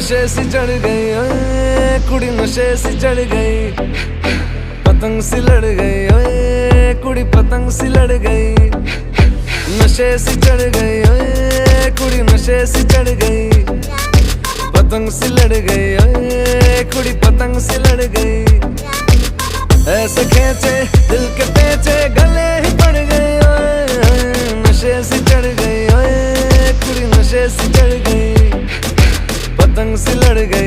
नशे सी चढ़ गई ओए कुड़ी नशे सी चढ़ गई, पतंग सी लड़ गई ओए कुड़ी पतंग सी लड़ गई। नशे सी चढ़ गई ओए कुड़ी नशे सी चढ़ गई, पतंग सी लड़ गई ओए कुड़ी पतंग सी लड़ गई। ऐसे खींचे दिल के पेचे गले ही पड़ गए।